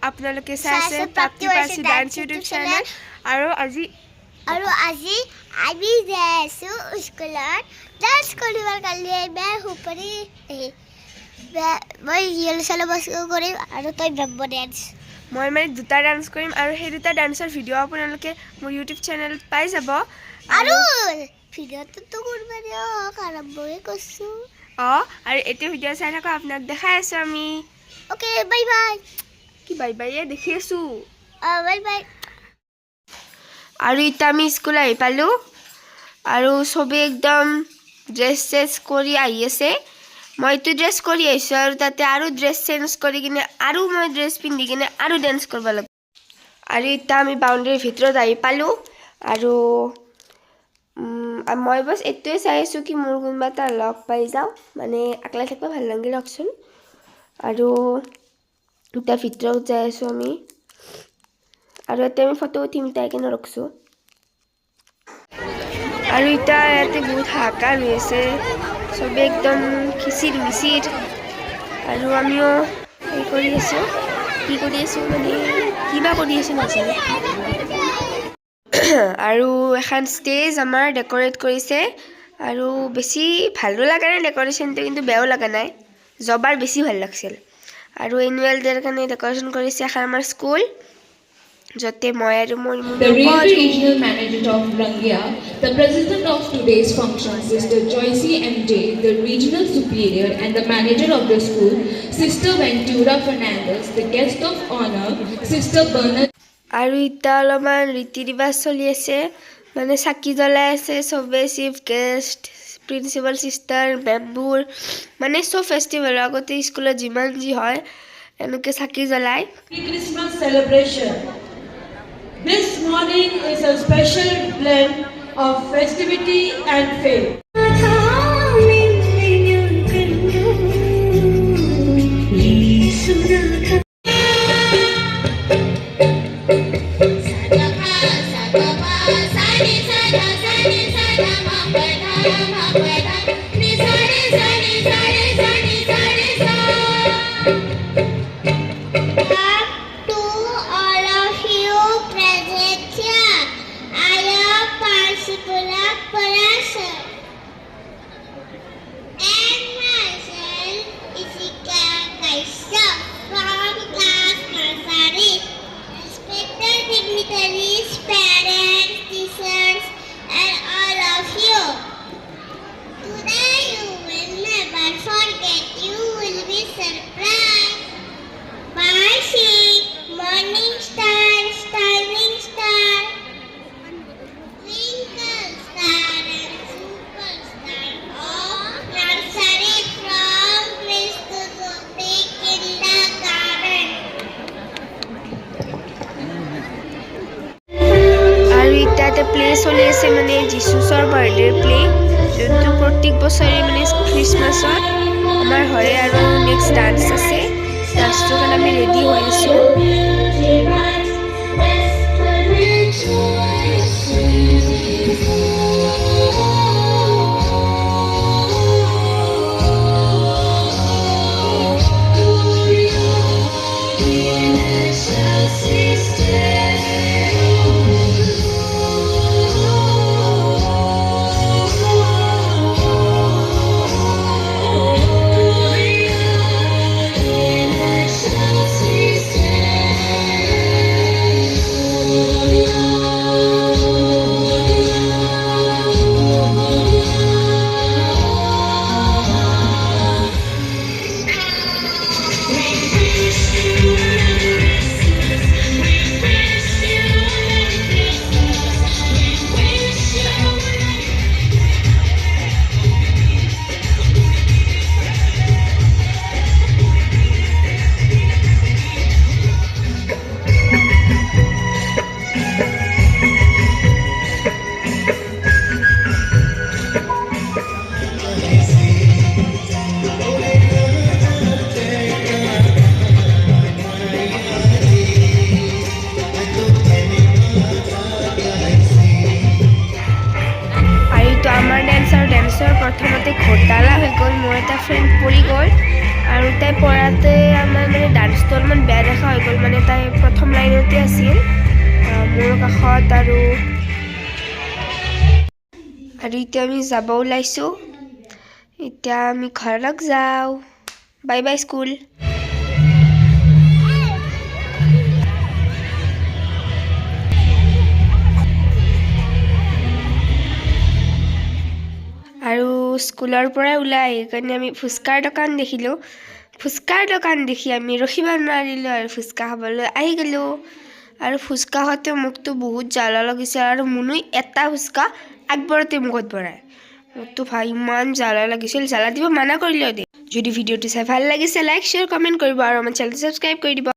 আপোনালোকে চাইছে প্ৰাপ্তি পাৰ্চি ডান্স ইউটিউব চেনেল আৰু আজি আমি যাই আছো স্কুলত ডান্স কৰিবৰ কাৰণে মই হুপৰি মই ৰিয়েল চালো বস্তু কৰিম আৰু তই ব্ৰহ্ম ডান্স মই মানে দুটা ডান্স কৰিম আৰু সেই দুটা ডান্সৰ ভিডিঅ' আপোনালোকে মোৰ ইউটিউব চেনেলত পাই যাব আৰু ভিডিঅ'টো কৰিব দিয়ক আৰম্ভই কৰিছোঁ আৰু এইটো ভিডিঅ' চাই থাকক আপোনাক দেখাই আছো আমি ওকে বাই বাই কি বাই বাই দেখি আছো বাই বাই আৰু এতিয়া আমি স্কুল আহি পালোঁ আৰু চবেই একদম ড্ৰেছ চেছ কৰি আহি আছে মইতো ড্ৰেছ কৰি আহিছোঁ আৰু তাতে আৰু ড্ৰেছ চেঞ্জ কৰি কিনে আৰু মই ড্ৰেছ পিন্ধি কিনে আৰু ডেন্স কৰিব লাগিব আৰু এতিয়া আমি বাউণ্ডেৰীৰ ভিতৰত আহি পালোঁ আৰু মই বছ এইটোৱে চাই আছোঁ কি মোৰ কোনোবা এটা লগ পাই যাওঁ মানে একলা থাকিব ভাল নালাগে লওকচোন আৰু এতিয়া ভিতৰত যাই আছোঁ আমি আৰু এতিয়া আমি ফটো উঠিম তাই কেনে ৰখছোঁ আৰু এতিয়া ইয়াতে বহুত হাহাকাৰ হৈ আছে চবেই একদম খিচিৰ মিচিৰ আৰু আমিও এই কৰি আছোঁ কি কৰি আছোঁ মানে কিবা কৰি আছোঁ নাজানো আৰু এখন ষ্টেজ আমাৰ ডেক'ৰেট কৰিছে আৰু বেছি ভালো লগা নাই ডেক'ৰেশ্যনটো কিন্তু বেয়াও লগা নাই জবাৰ বেছি ভাল লাগিছিল আৰু এনুৱেল ডেৰ কাৰণে ডেক'ৰেশ্যন কৰিছে এখন আমাৰ স্কুল য'তে মই আৰু মোৰ The Railway Regional Manager of Rangia, the president of today's function, Sister Joycey M.J., the regional superior and the manager of the school, Sister Ventura Fernandez, the guest of honor, Sister Bernard. আৰু এতিয়া অলপমান ৰীতি ৰিবাজ চলি আছে মানে চাকি জ্বলাই আছে চবে চিফ গেষ্ট প্ৰিন্সিপাল চিষ্টাৰ মেমবোৰ মানে চব ফেষ্টিভেলৰ আগতে স্কুলত যিমান যি হয় এনেকৈ চাকি জ্বলাই Christmas celebration. This morning is a special blend of festivity and faith. Play চলি আছে মানে যীশুছৰ বাৰ্থডেৰ প্লে যোনটো প্ৰত্যেক বছৰে মানে খ্ৰীষ্টমাছত আমাৰ হয় আৰু নেক্সট ডান্স আছে ডান্সটোৰ কাৰণে আমি ৰেডি হৈ আছোঁ আৰু এতিয়া আমি যাব ওলাইছোঁ এতিয়া আমি ঘৰলৈ যাওঁ বাই বাই স্কুল আৰু স্কুলৰ পৰা ওলাই কাৰণে আমি ফুচকাৰ দোকান দেখিলোঁ ফুচকাৰ দোকান দেখি আমি ৰখিব নোৱাৰিলোঁ আৰু ফুচকা খাবলৈ আহি গ'লোঁ আৰু ফুচকা খাওঁতে মোকতো বহুত জ্বালা লাগিছে আৰু মুনুই এটা ফুচকা আগবৰতে মুখত ভৰাই মোকতো ভাই ইমান জ্বালা লাগিছিল জ্বালা দিব মানা কৰিলেও দে যদি ভিডিঅ'টো চাই ভাল লাগিছে লাইক শ্বেয়াৰ কমেণ্ট কৰিব আৰু আমাৰ চেনেলটো ছাবস্ক্ৰাইব কৰি দিব